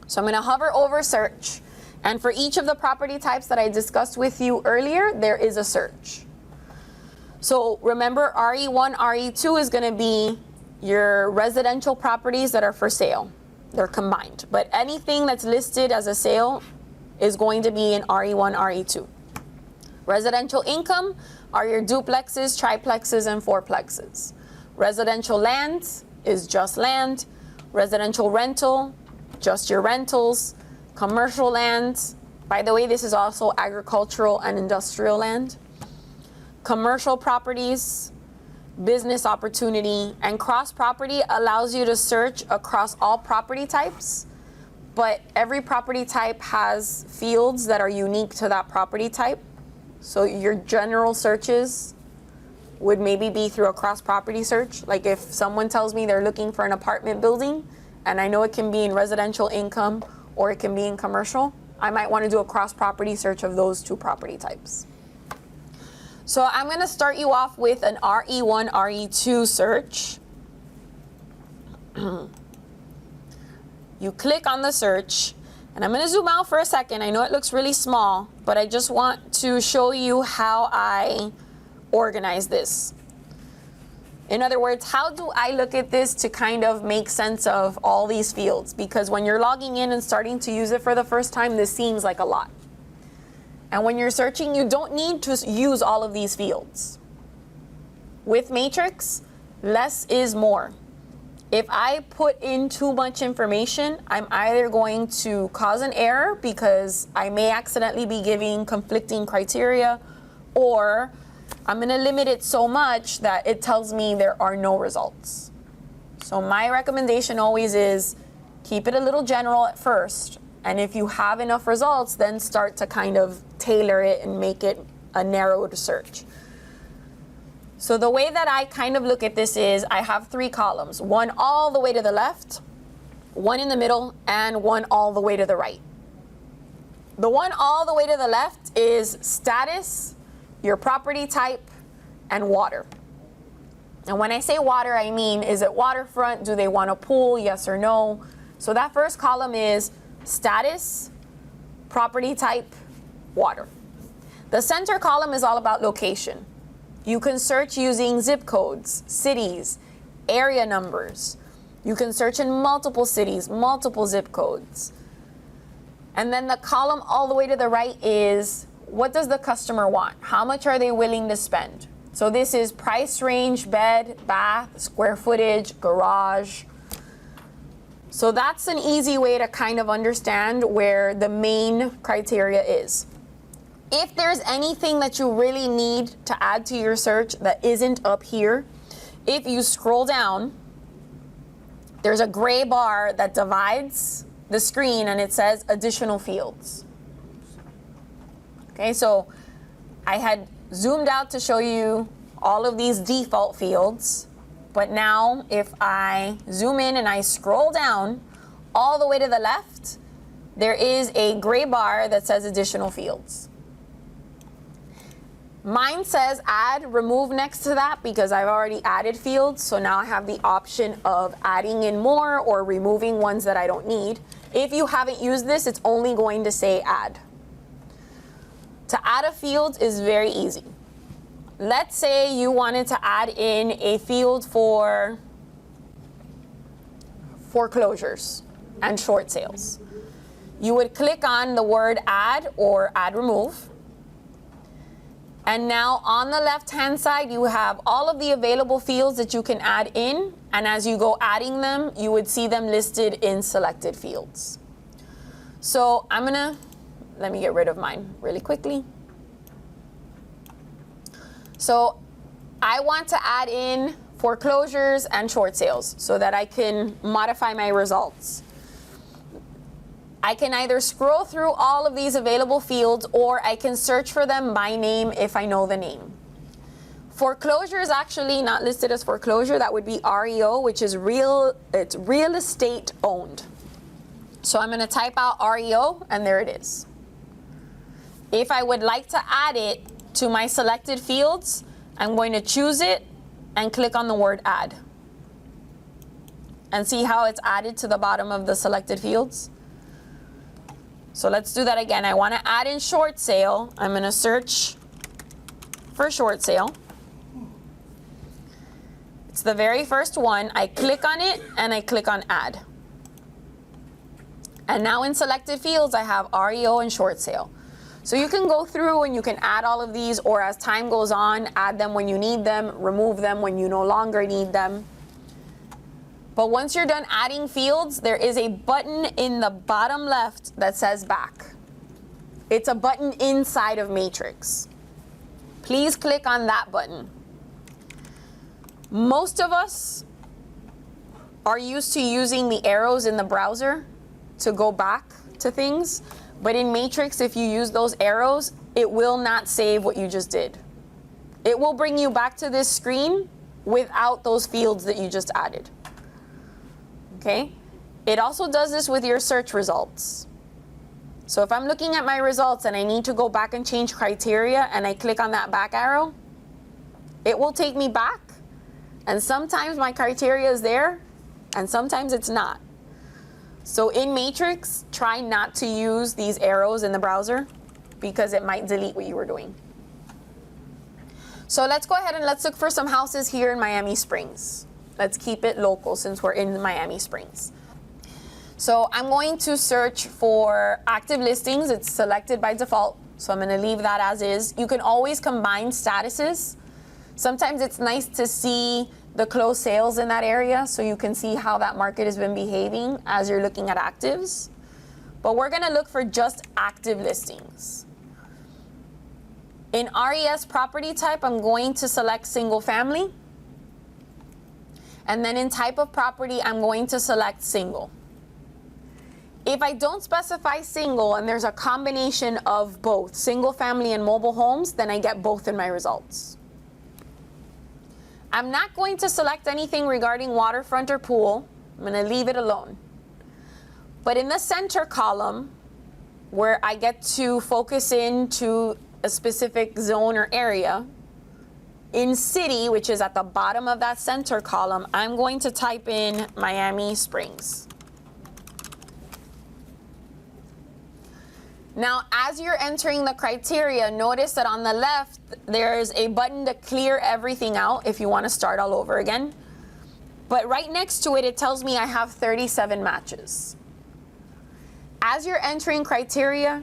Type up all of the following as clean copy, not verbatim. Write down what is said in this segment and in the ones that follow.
So I'm going to hover over search. And for each of the property types that I discussed with you earlier, there is a search. So remember, RE1, RE2 is going to be your residential properties that are for sale. They're combined. But anything that's listed as a sale is going to be in RE1, RE2. Residential income are your duplexes, triplexes, and fourplexes. Residential land is just land. Residential rental, just your rentals. Commercial land, by the way, this is also agricultural and industrial land. Commercial properties, business opportunity, and cross property allows you to search across all property types, but every property type has fields that are unique to that property type. So your general searches would maybe be through a cross property search. Like if someone tells me they're looking for an apartment building, and I know it can be in residential income or it can be in commercial, I might want to do a cross property search of those two property types. So I'm going to start you off with an RE1, RE2 search. You click on the search, and I'm going to zoom out for a second. I know it looks really small, but I just want to show you how I organize this. In other words, how do I look at this to kind of make sense of all these fields? Because when you're logging in and starting to use it for the first time, this seems like a lot. And when you're searching, you don't need to use all of these fields. With Matrix, less is more. If I put in too much information, I'm either going to cause an error because I may accidentally be giving conflicting criteria, or I'm going to limit it so much that it tells me there are no results. So my recommendation always is keep it a little general at first. And if you have enough results, then start to kind of tailor it and make it a narrowed search. So the way that I kind of look at this is I have 3 columns, one all the way to the left, one in the middle, and one all the way to the right. The one all the way to the left is status, your property type, and water. And when I say water, I mean, is it waterfront? Do they want a pool? Yes or no? So that first column is status, property type, water. The center column is all about location. You can search using zip codes, cities, area numbers. You can search in multiple cities, multiple zip codes. And then the column all the way to the right is, what does the customer want? How much are they willing to spend? So this is price range, bed, bath, square footage, garage. So that's an easy way to kind of understand where the main criteria is. If there's anything that you really need to add to your search that isn't up here, if you scroll down, there's a gray bar that divides the screen and it says additional fields. Okay, so I had zoomed out to show you all of these default fields, but now if I zoom in and I scroll down all the way to the left, there is a gray bar that says additional fields. Mine says add, remove next to that because I've already added fields, so now I have the option of adding in more or removing ones that I don't need. If you haven't used this, it's only going to say add. To add a field is very easy. Let's say you wanted to add in a field for foreclosures and short sales. You would click on the word add or add remove. And now on the left-hand side, you have all of the available fields that you can add in. And as you go adding them, you would see them listed in selected fields. So let me get rid of mine really quickly. So I want to add in foreclosures and short sales so that I can modify my results. I can either scroll through all of these available fields or I can search for them by name if I know the name. Foreclosure is actually not listed as foreclosure. That would be REO, which is real estate owned. So I'm going to type out REO and there it is. If I would like to add it to my selected fields, I'm going to choose it and click on the word add. And see how it's added to the bottom of the selected fields? So let's do that again. I want to add in short sale. I'm going to search for short sale. It's the very first one. I click on it and I click on add. And now in selected fields, I have REO and short sale. So you can go through and you can add all of these, or as time goes on, add them when you need them, remove them when you no longer need them. But once you're done adding fields, there is a button in the bottom left that says back. It's a button inside of Matrix. Please click on that button. Most of us are used to using the arrows in the browser to go back to things. But in Matrix, if you use those arrows, it will not save what you just did. It will bring you back to this screen without those fields that you just added. Okay? It also does this with your search results. So if I'm looking at my results and I need to go back and change criteria and I click on that back arrow, it will take me back. And sometimes my criteria is there and sometimes it's not. So in Matrix, try not to use these arrows in the browser because it might delete what you were doing. So let's go ahead and let's look for some houses here in Miami Springs. Let's keep it local since we're in Miami Springs. So I'm going to search for active listings. It's selected by default, so I'm going to leave that as is. You can always combine statuses. Sometimes it's nice to see the closed sales in that area so you can see how that market has been behaving as you're looking at actives. But we're going to look for just active listings. In RES property type, I'm going to select single family. And then in type of property, I'm going to select single. If I don't specify single and there's a combination of both single family and mobile homes, then I get both in my results. I'm not going to select anything regarding waterfront or pool. I'm going to leave it alone. But in the center column, where I get to focus into a specific zone or area, in city, which is at the bottom of that center column, I'm going to type in Miami Springs. Now, as you're entering the criteria, notice that on the left, there's a button to clear everything out if you want to start all over again. But right next to it, it tells me I have 37 matches. As you're entering criteria,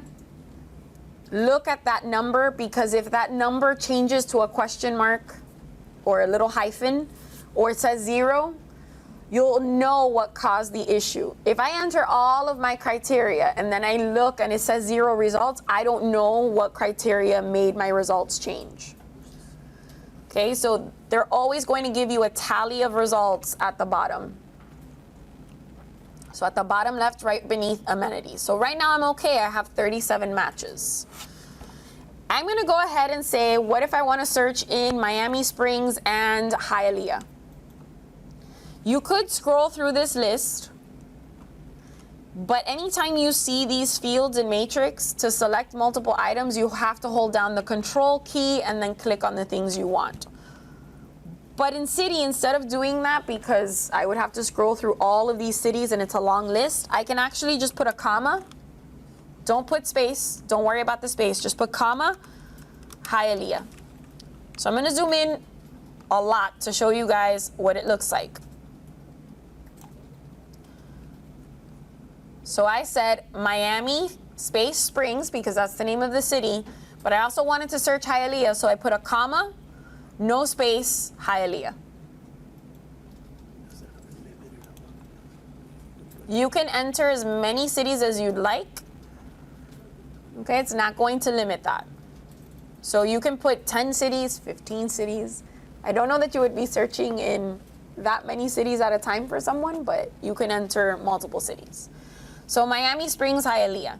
look at that number, because if that number changes to a question mark or a little hyphen, or it says 0, you'll know what caused the issue. If I enter all of my criteria and then I look and it says 0 results, I don't know what criteria made my results change. Okay, so they're always going to give you a tally of results at the bottom. So at the bottom left, right beneath amenities. So right now I'm okay, I have 37 matches. I'm gonna go ahead and say, what if I wanna search in Miami Springs and Hialeah? You could scroll through this list, but anytime you see these fields in Matrix, to select multiple items, you have to hold down the control key and then click on the things you want. But in city, instead of doing that, because I would have to scroll through all of these cities and it's a long list, I can actually just put a comma. Don't put space, don't worry about the space, just put comma, Hialeah. So I'm gonna zoom in a lot to show you guys what it looks like. So I said Miami space Springs because that's the name of the city, but I also wanted to search Hialeah, so I put a comma, no space, Hialeah. You can enter as many cities as you'd like. Okay, it's not going to limit that. So you can put 10 cities, 15 cities. I don't know that you would be searching in that many cities at a time for someone, but you can enter multiple cities. So Miami Springs, Hialeah.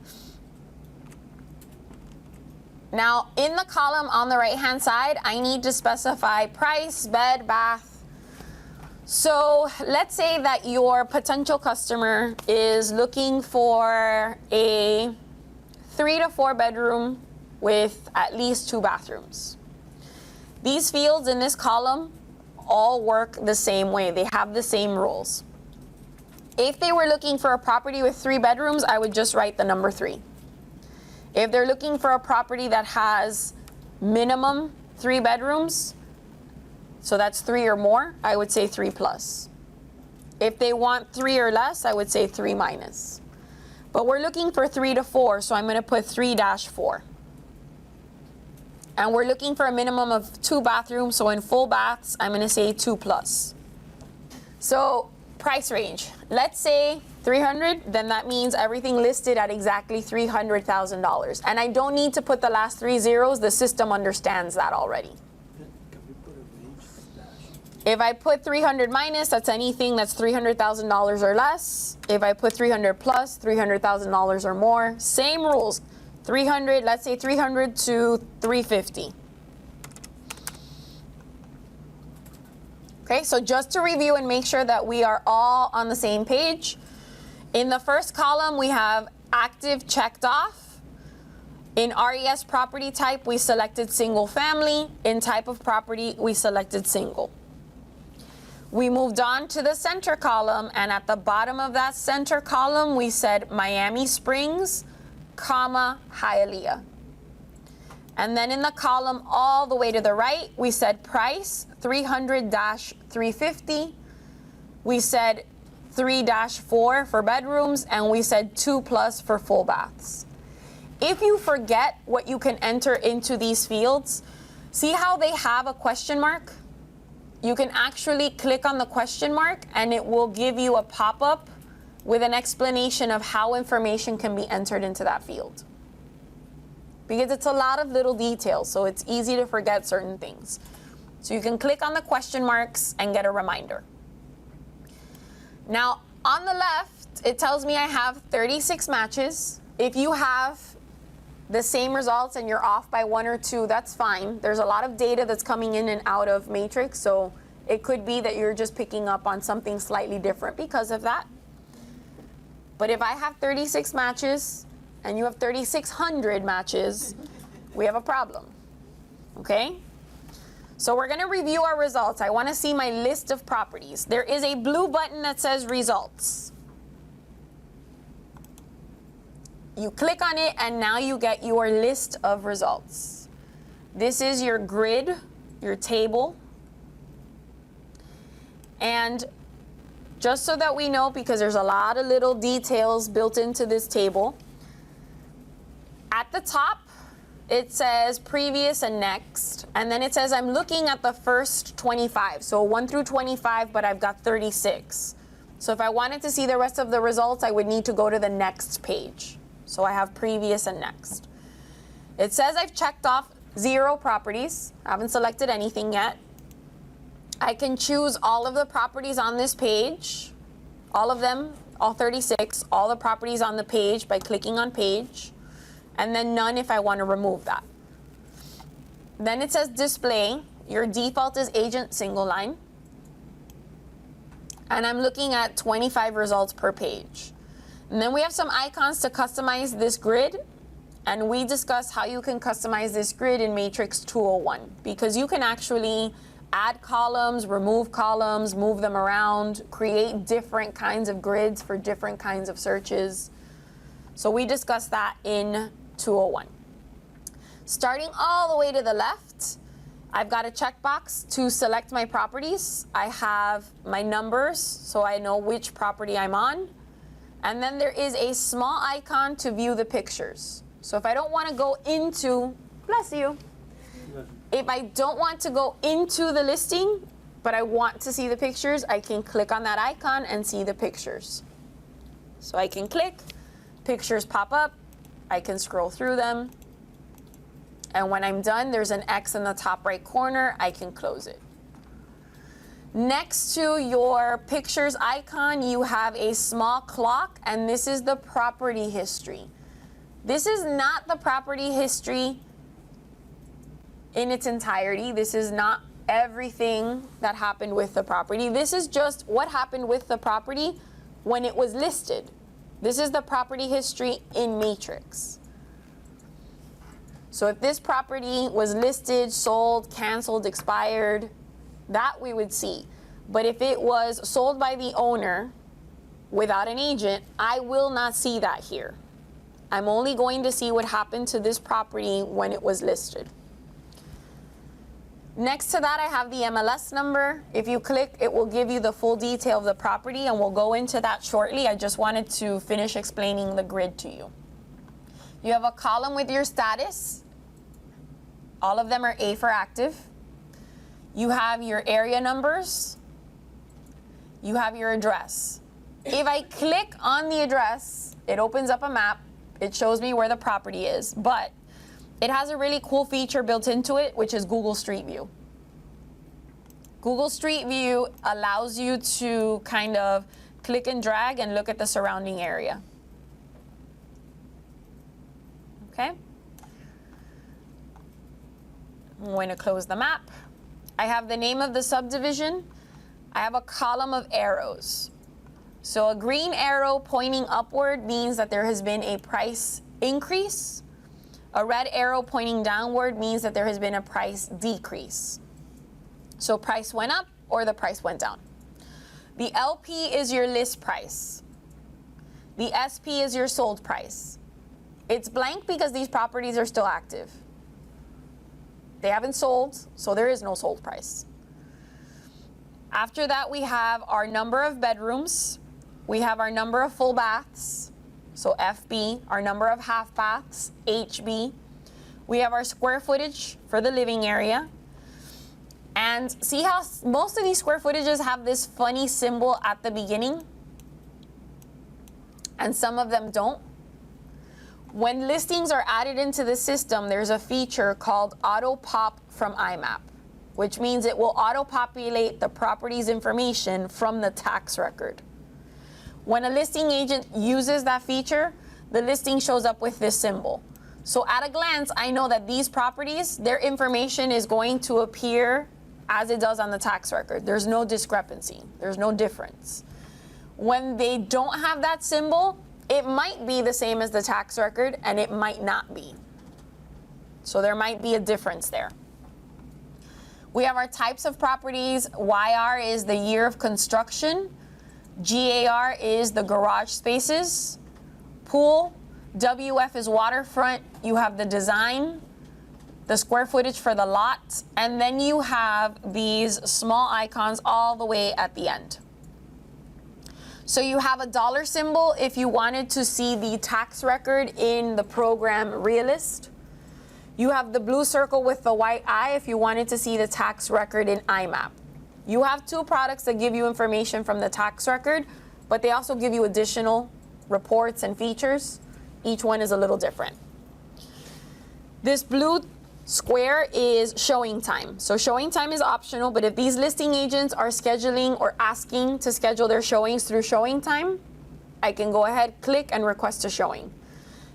Now, in the column on the right-hand side, I need to specify price, bed, bath. So let's say that your potential customer is looking for a 3 to 4 bedroom with at least 2 bathrooms. These fields in this column all work the same way. They have the same rules. If they were looking for a property with 3 bedrooms, I would just write the number 3. If they're looking for a property that has minimum 3 bedrooms, so that's 3 or more, I would say 3 plus. If they want 3 or less, I would say 3 minus. But we're looking for 3 to 4, so I'm going to put 3-4. And we're looking for a minimum of 2 bathrooms, so in full baths, I'm going to say 2 plus. So price range, let's say 300, then that means everything listed at exactly $300,000. And I don't need to put the last 3 zeros, the system understands that already. If I put 300 minus, that's anything that's $300,000 or less. If I put 300 plus, $300,000 or more, same rules. 300, let's say 300 to 350. Okay, so just to review and make sure that we are all on the same page, in the first column we have active checked off. In RES property type, we selected single family. In type of property, we selected single. We moved on to the center column, and at the bottom of that center column, we said Miami Springs, comma, Hialeah. And then in the column all the way to the right, we said price, 300-350. We said 3-4 for bedrooms, and we said 2 plus for full baths. If you forget what you can enter into these fields, see how they have a question mark? You can actually click on the question mark and it will give you a pop-up with an explanation of how information can be entered into that field. Because it's a lot of little details, so it's easy to forget certain things. So you can click on the question marks and get a reminder. Now, on the left, it tells me I have 36 matches. If you have the same results and you're off by 1 or 2, that's fine. There's a lot of data that's coming in and out of Matrix, so it could be that you're just picking up on something slightly different because of that. But if I have 36 matches and you have 3,600 matches, we have a problem, okay? So we're gonna review our results. I wanna see my list of properties. There is a blue button that says results. You click on it and now you get your list of results. This is your grid, your table. And just so that we know, because there's a lot of little details built into this table, at the top, it says previous and next, and then it says I'm looking at the first 25, so 1 through 25, but I've got 36. So if I wanted to see the rest of the results, I would need to go to the next page. So I have previous and next. It says I've checked off 0 properties. I haven't selected anything yet. I can choose all of the properties on this page, all of them, all 36, all the properties on the page by clicking on page, and then none if I want to remove that. Then it says display. Your default is agent single line. And I'm looking at 25 results per page. And then we have some icons to customize this grid. And we discuss how you can customize this grid in Matrix 201, because you can actually add columns, remove columns, move them around, create different kinds of grids for different kinds of searches. So we discussed that in 201. Starting all the way to the left, I've got a checkbox to select my properties. I have my numbers, so I know which property I'm on. And then there is a small icon to view the pictures. So if I don't want to go into, bless you, if I don't want to go into the listing, but I want to see the pictures, I can click on that icon and see the pictures. So I can click, pictures pop up, I can scroll through them, and when I'm done, there's an X in the top right corner, I can close it. Next to your pictures icon, you have a small clock, and this is the property history. This is not the property history in its entirety. This is not everything that happened with the property. This is just what happened with the property when it was listed. This is the property history in Matrix. So if this property was listed, sold, canceled, expired, that we would see. But if it was sold by the owner without an agent, I will not see that here. I'm only going to see what happened to this property when it was listed. Next to that, I have the MLS number. If you click, it will give you the full detail of the property, and we'll go into that shortly. I just wanted to finish explaining the grid to you. You have a column with your status. All of them are A for active. You have your area numbers. You have your address. If I click on the address, it opens up a map. It shows me where the property is, but it has a really cool feature built into it, which is Google Street View. Google Street View allows you to kind of click and drag and look at the surrounding area. Okay? I'm going to close the map. I have the name of the subdivision. I have a column of arrows. So a green arrow pointing upward means that there has been a price increase. A red arrow pointing downward means that there has been a price decrease. So price went up or the price went down. The LP is your list price. The SP is your sold price. It's blank because these properties are still active. They haven't sold, so there is no sold price. After that, we have our number of bedrooms. We have our number of full baths, so FB, our number of half baths, HB. We have our square footage for the living area. And see how most of these square footages have this funny symbol at the beginning? And some of them don't. When listings are added into the system, there's a feature called Auto Pop from IMAP, which means it will auto-populate the property's information from the tax record. When a listing agent uses that feature, the listing shows up with this symbol. So at a glance, I know that these properties, their information is going to appear as it does on the tax record. There's no discrepancy. There's no difference. When they don't have that symbol, it might be the same as the tax record, and it might not be. So there might be a difference there. We have our types of properties. YR is the year of construction. GAR is the garage spaces. Pool. WF is waterfront. You have the design, the square footage for the lot, and then you have these small icons all the way at the end. So you have a dollar symbol if you wanted to see the tax record in the program Realist. You have the blue circle with the white eye if you wanted to see the tax record in IMAP. You have two products that give you information from the tax record, but they also give you additional reports and features. Each one is a little different. This blue square is showing time. So showing time is optional, but if these listing agents are scheduling or asking to schedule their showings through showing time, I can go ahead, click, and request a showing.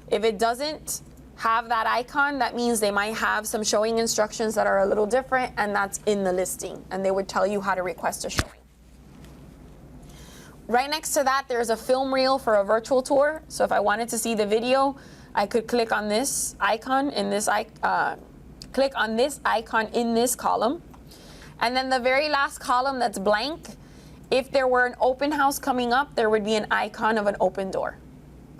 If it doesn't have that icon, that means they might have some showing instructions that are a little different, and that's in the listing, and they would tell you how to request a showing. Right next to that, there's a film reel for a virtual tour. So if I wanted to see the video, I could click on this icon in this click on this icon in this column. And then the very last column that's blank, if there were an open house coming up, there would be an icon of an open door.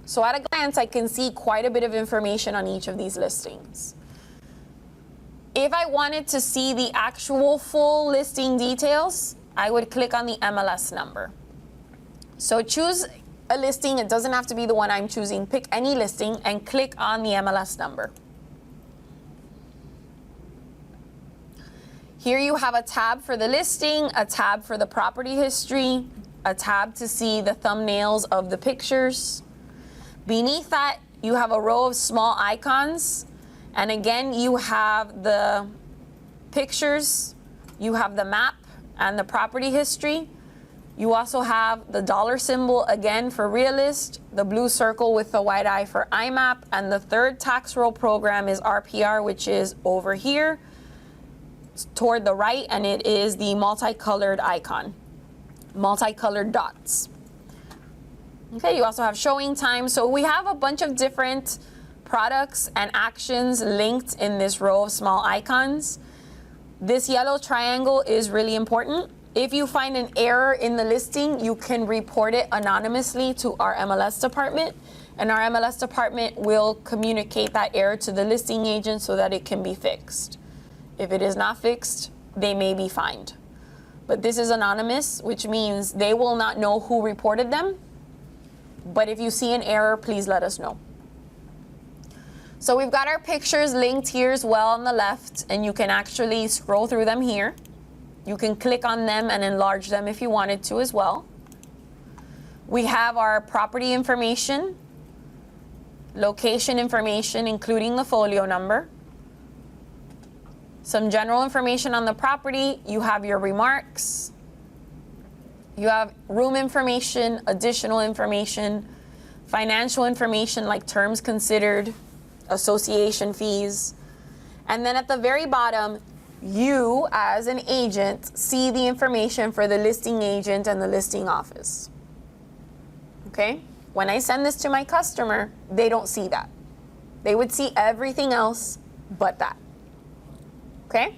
So at a glance, I can see quite a bit of information on each of these listings. If I wanted to see the actual full listing details, I would click on the MLS number. So choose a listing. It doesn't have to be the one I'm choosing. Pick any listing and click on the MLS number. Here you have a tab for the listing, a tab for the property history, a tab to see the thumbnails of the pictures. Beneath that, you have a row of small icons. And again, you have the pictures, you have the map and the property history. You also have the dollar symbol again for Realist, the blue circle with the white eye for IMAP, and the third tax roll program is RPR, which is over here toward the right, and it is the multicolored icon, multicolored dots. Okay, you also have showing time. So we have a bunch of different products and actions linked in this row of small icons. This yellow triangle is really important. If you find an error in the listing, you can report it anonymously to our MLS department, and our MLS department will communicate that error to the listing agent so that it can be fixed. If it is not fixed, they may be fined. But this is anonymous, which means they will not know who reported them. But if you see an error, please let us know. So we've got our pictures linked here as well on the left, and you can actually scroll through them here. You can click on them and enlarge them if you wanted to as well. We have our property information, location information, including the folio number, some general information on the property. You have your remarks. You have room information, additional information, financial information like terms considered, association fees. And then at the very bottom, you as an agent see the information for the listing agent and the listing office. Okay? When I send this to my customer, they don't see that. They would see everything else but that. Okay?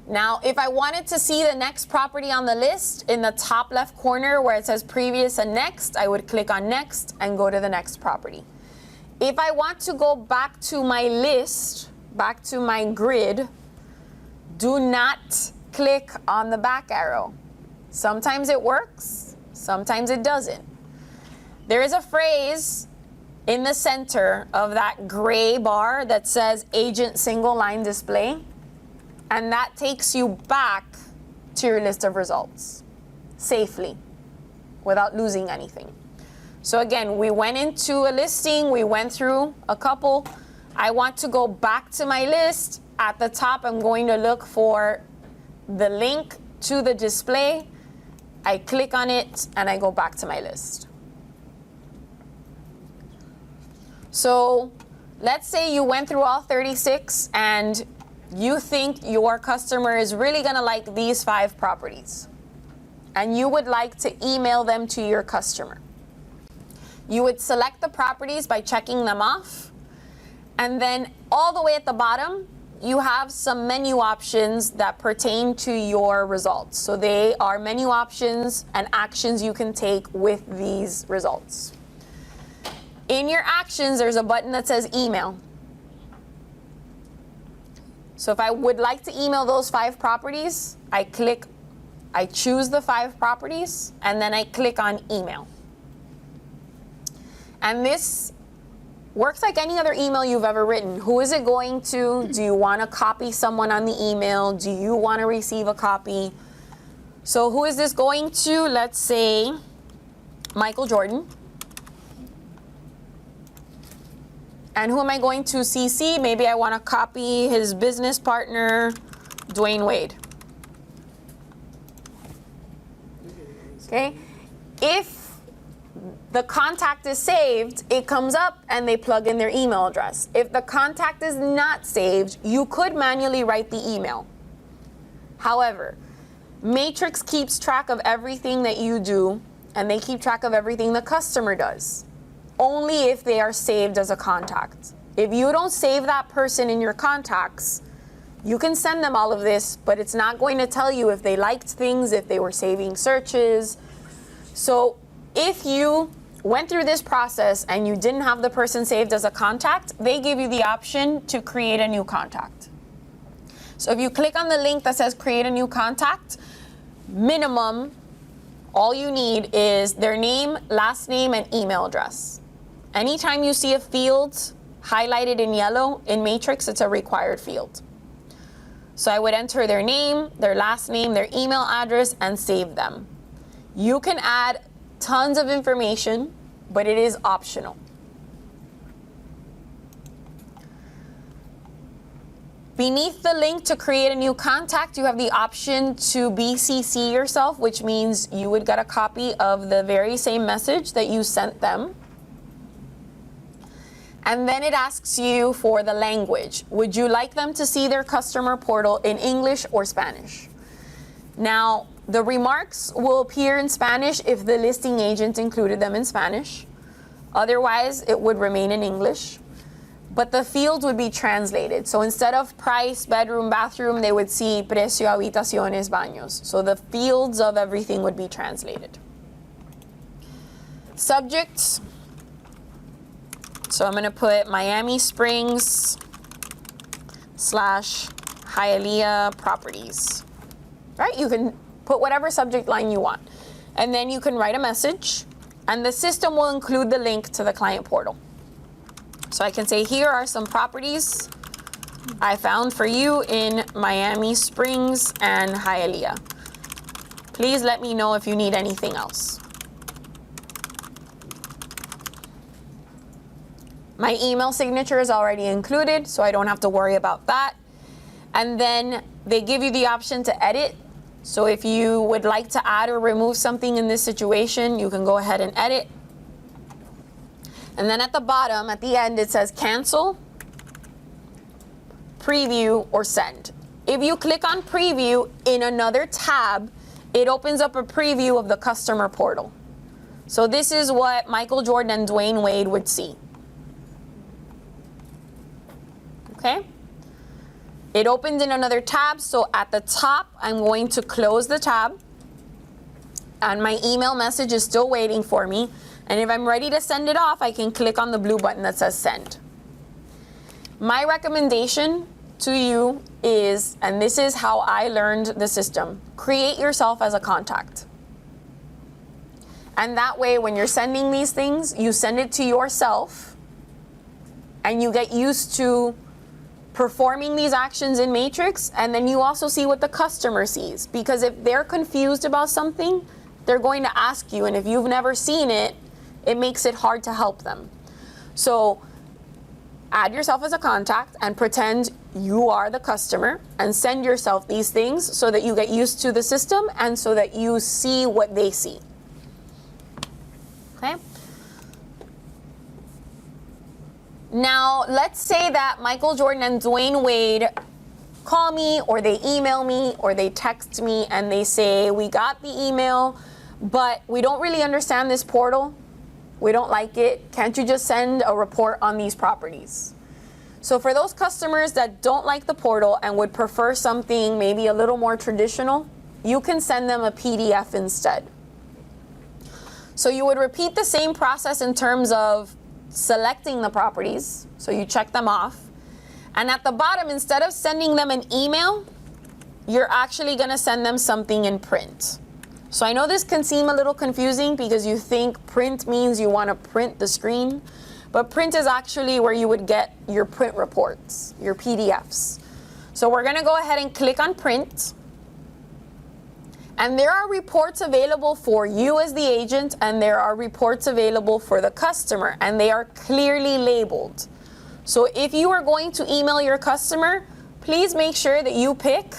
Now, if I wanted to see the next property on the list, in the top left corner where it says previous and next, I would click on next and go to the next property. If I want to go back to my list, back to my grid, do not click on the back arrow. Sometimes it works, sometimes it doesn't. There is a phrase in the center of that gray bar that says agent single line display, and that takes you back to your list of results safely without losing anything. So again, we went into a listing, we went through a couple. I want to go back to my list. At the top, I'm going to look for the link to the display. I click on it and I go back to my list. So let's say you went through all 36 and you think your customer is really gonna like these 5 properties and you would like to email them to your customer. You would select the properties by checking them off, and then all the way at the bottom, you have some menu options that pertain to your results. So they are menu options and actions you can take with these results. In your actions, there's a button that says email. So if I would like to email those 5 properties, I choose the 5 properties, and then I click on email. And this works like any other email you've ever written. Who is it going to? Do you want to copy someone on the email? Do you want to receive a copy? So who is this going to? Let's say Michael Jordan. And who am I going to CC? Maybe I want to copy his business partner, Dwayne Wade. Okay? If the contact is saved, it comes up and they plug in their email address. If the contact is not saved, you could manually write the email. However, Matrix keeps track of everything that you do, and they keep track of everything the customer does, only if they are saved as a contact. If you don't save that person in your contacts, you can send them all of this, but it's not going to tell you if they liked things, if they were saving searches. So if you went through this process and you didn't have the person saved as a contact, they give you the option to create a new contact. So if you click on the link that says create a new contact, minimum, all you need is their name, last name, and email address. Anytime you see a field highlighted in yellow in Matrix, it's a required field. So I would enter their name, their last name, their email address, and save them. You can add tons of information, but it is optional. Beneath the link to create a new contact, you have the option to BCC yourself, which means you would get a copy of the very same message that you sent them. And then it asks you for the language. Would you like them to see their customer portal in English or Spanish? Now, the remarks will appear in Spanish if the listing agent included them in Spanish. Otherwise, it would remain in English. But the fields would be translated. So instead of price, bedroom, bathroom, they would see precio, habitaciones, baños. So the fields of everything would be translated. Subjects, So I'm going to put Miami Springs / Hialeah properties. Right? You can put whatever subject line you want. And then you can write a message, and the system will include the link to the client portal. So I can say, here are some properties I found for you in Miami Springs and Hialeah. Please let me know if you need anything else. My email signature is already included, so I don't have to worry about that. And then they give you the option to edit. So if you would like to add or remove something in this situation, you can go ahead and edit. And then at the bottom, at the end, it says cancel, preview, or send. If you click on preview in another tab, it opens up a preview of the customer portal. So this is what Michael Jordan and Dwayne Wade would see. Okay? It opened in another tab, so at the top, I'm going to close the tab, and my email message is still waiting for me. And if I'm ready to send it off, I can click on the blue button that says send. My recommendation to you is, and this is how I learned the system, create yourself as a contact. And that way, when you're sending these things, you send it to yourself, and you get used to performing these actions in Matrix, and then you also see what the customer sees. Because if they're confused about something, they're going to ask you, and if you've never seen it, it makes it hard to help them. So add yourself as a contact and pretend you are the customer, and send yourself these things so that you get used to the system and so that you see what they see. Okay? Now, let's say that Michael Jordan and Dwayne Wade call me, or they email me, or they text me, and they say, we got the email, but we don't really understand this portal. We don't like it. Can't you just send a report on these properties? So for those customers that don't like the portal and would prefer something maybe a little more traditional, you can send them a PDF instead. So you would repeat the same process in terms of selecting the properties, so you check them off, and at the bottom, instead of sending them an email, you're actually going to send them something in print. So I know this can seem a little confusing because you think print means you want to print the screen, but print is actually where you would get your print reports, your PDFs. So we're going to go ahead and click on print. And there are reports available for you as the agent, and there are reports available for the customer, and they are clearly labeled. So if you are going to email your customer, please make sure that you pick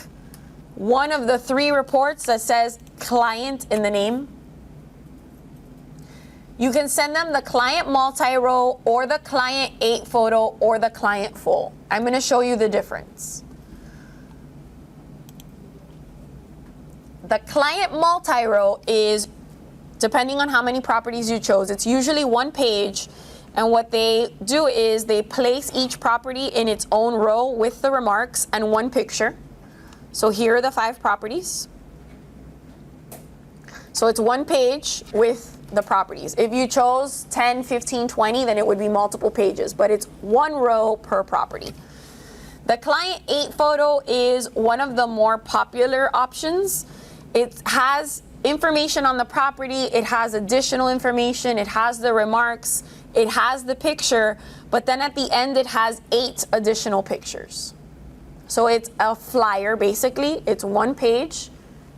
one of the 3 reports that says client in the name. You can send them the client multi-row, or the client 8 photo, or the client full. I'm going to show you the difference. The client multi-row is, depending on how many properties you chose, it's usually 1 page, and what they do is they place each property in its own row with the remarks and 1 picture. So here are the 5 properties. So it's 1 page with the properties. If you chose 10, 15, 20, then it would be multiple pages, but it's 1 row per property. The client 8 photo is one of the more popular options. It has information on the property, it has additional information, it has the remarks, it has the picture, but then at the end it has 8 additional pictures. So it's a flyer basically, it's 1 page,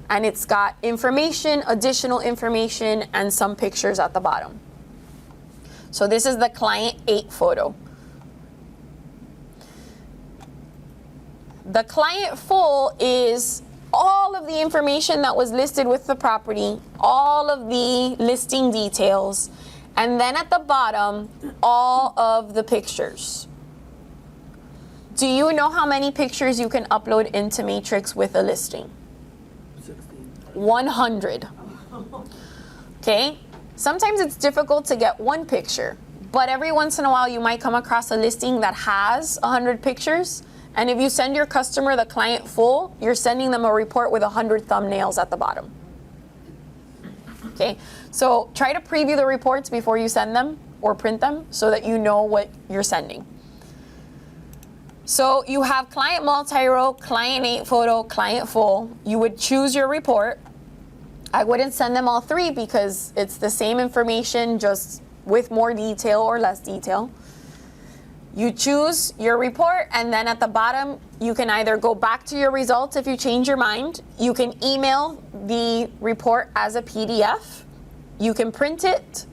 and it's got information, additional information, and some pictures at the bottom. So this is the client 8 photo. The client full is all of the information that was listed with the property, all of the listing details, and then at the bottom, all of the pictures. Do you know how many pictures you can upload into Matrix with a listing? 100. Okay? Sometimes it's difficult to get 1 picture, but every once in a while you might come across a listing that has 100 pictures. And if you send your customer the client full, you're sending them a report with 100 thumbnails at the bottom. Okay, so try to preview the reports before you send them, or print them so that you know what you're sending. So you have client multi-row, client 8 photo, client full. You would choose your report. I wouldn't send them all 3 because it's the same information, just with more detail or less detail. You choose your report, and then at the bottom, you can either go back to your results if you change your mind. You can email the report as a PDF. You can print it,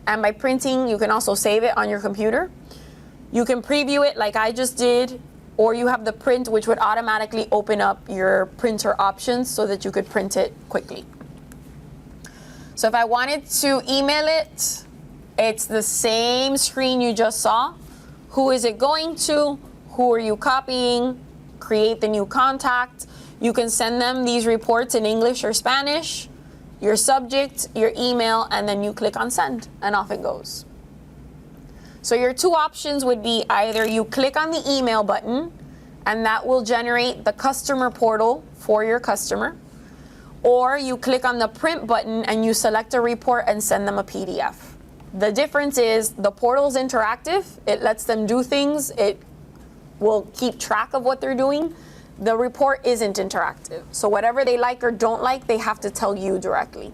and by printing, you can also save it on your computer. You can preview it like I just did, or you have the print, which would automatically open up your printer options so that you could print it quickly. So if I wanted to email it, it's the same screen you just saw. Who is it going to? Who are you copying? Create the new contact. You can send them these reports in English or Spanish, your subject, your email, and then you click on send, and off it goes. So your 2 options would be either you click on the email button, and that will generate the customer portal for your customer, or you click on the print button and you select a report and send them a PDF. The difference is the portal's interactive. It lets them do things. It will keep track of what they're doing. The report isn't interactive. So whatever they like or don't like, they have to tell you directly.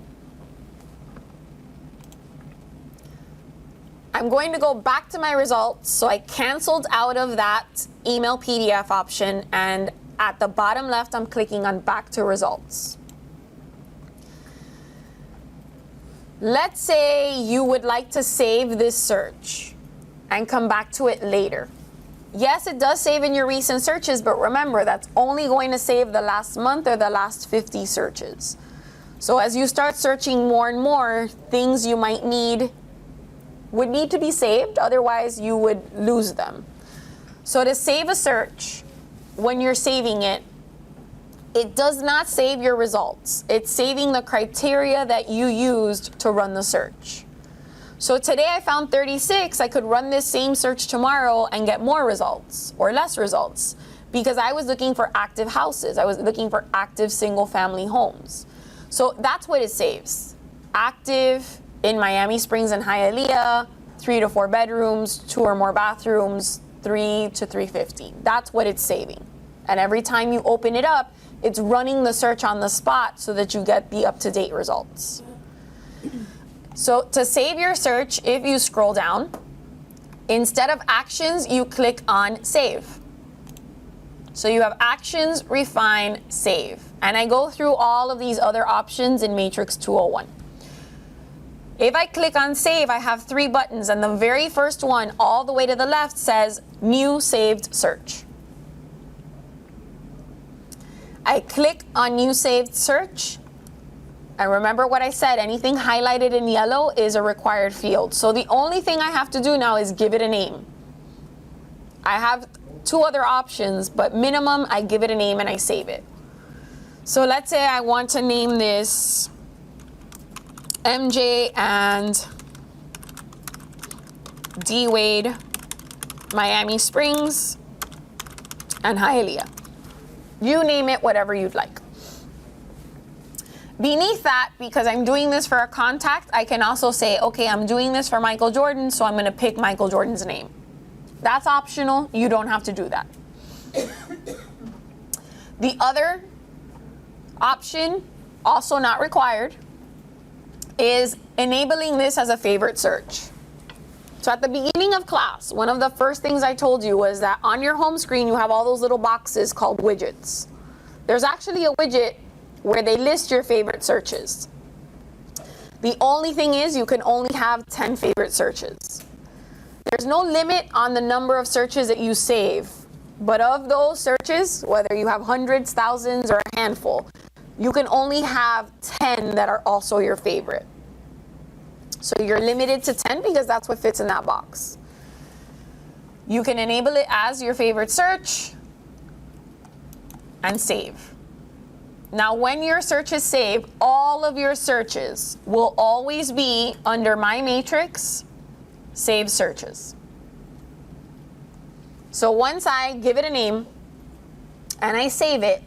I'm going to go back to my results. So I canceled out of that email PDF option, and at the bottom left, I'm clicking on back to results. Let's say you would like to save this search and come back to it later. Yes, it does save in your recent searches, but remember, that's only going to save the last month or the last 50 searches. So as you start searching more and more, things you might need would need to be saved, otherwise you would lose them. So to save a search, when you're saving it, it does not save your results. It's saving the criteria that you used to run the search. So today I found 36. I could run this same search tomorrow and get more results or less results because I was looking for active houses. I was looking for active single family homes. So that's what it saves. Active in Miami Springs and Hialeah, 3 to 4 bedrooms, 2 or more bathrooms, 3 to 350. That's what it's saving. And every time you open it up, it's running the search on the spot so that you get the up-to-date results. So to save your search, if you scroll down, instead of actions, you click on save. So you have actions, refine, save. And I go through all of these other options in Matrix 201. If I click on save, I have 3 buttons, and the very first one all the way to the left says new saved search. I click on new saved search, and remember what I said, anything highlighted in yellow is a required field. So the only thing I have to do now is give it a name. I have 2 other options, but minimum I give it a name and I save it. So let's say I want to name this MJ and D Wade, Miami Springs and Hialeah. You name it, whatever you'd like. Beneath that, because I'm doing this for a contact, I can also say, okay, I'm doing this for Michael Jordan, so I'm going to pick Michael Jordan's name. That's optional. You don't have to do that. The other option, also not required, is enabling this as a favorite search. So at the beginning of class, one of the first things I told you was that on your home screen, you have all those little boxes called widgets. There's actually a widget where they list your favorite searches. The only thing is you can only have 10 favorite searches. There's no limit on the number of searches that you save, but of those searches, whether you have hundreds, thousands, or a handful, you can only have 10 that are also your favorite. So you're limited to 10 because that's what fits in that box. You can enable it as your favorite search and save. Now, when your search is saved, all of your searches will always be under My Matrix, Save Searches. So once I give it a name and I save it,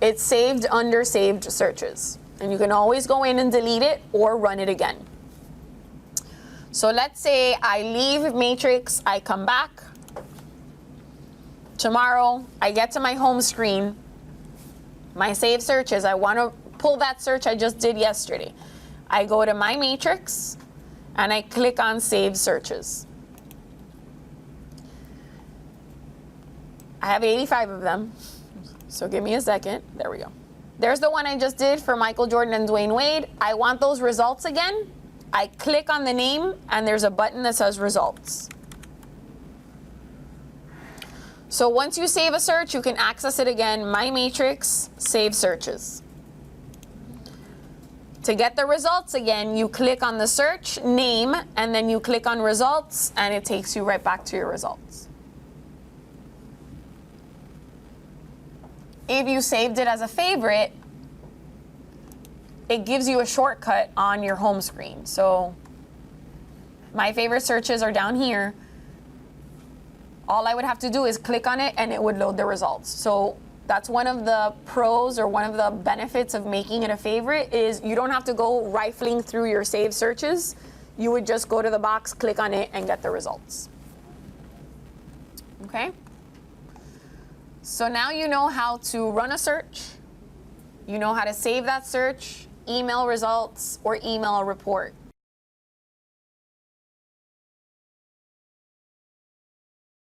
it's saved under Saved Searches. And you can always go in and delete it or run it again. So let's say I leave Matrix, I come back. Tomorrow, I get to my home screen, my saved searches. I want to pull that search I just did yesterday. I go to my Matrix, and I click on Save Searches. I have 85 of them, so give me a second. There we go. There's the one I just did for Michael Jordan and Dwayne Wade. I want those results again. I click on the name, and there's a button that says Results. So once you save a search, you can access it again. My Matrix, Save Searches. To get the results again, you click on the search name, and then you click on Results, and it takes you right back to your results. If you saved it as a favorite, it gives you a shortcut on your home screen. So my favorite searches are down here. All I would have to do is click on it and it would load the results. So that's one of the pros or one of the benefits of making it a favorite is you don't have to go rifling through your saved searches. You would just go to the box, click on it, and get the results. Okay? So now you know how to run a search. You know how to save that search, email results, or email a report.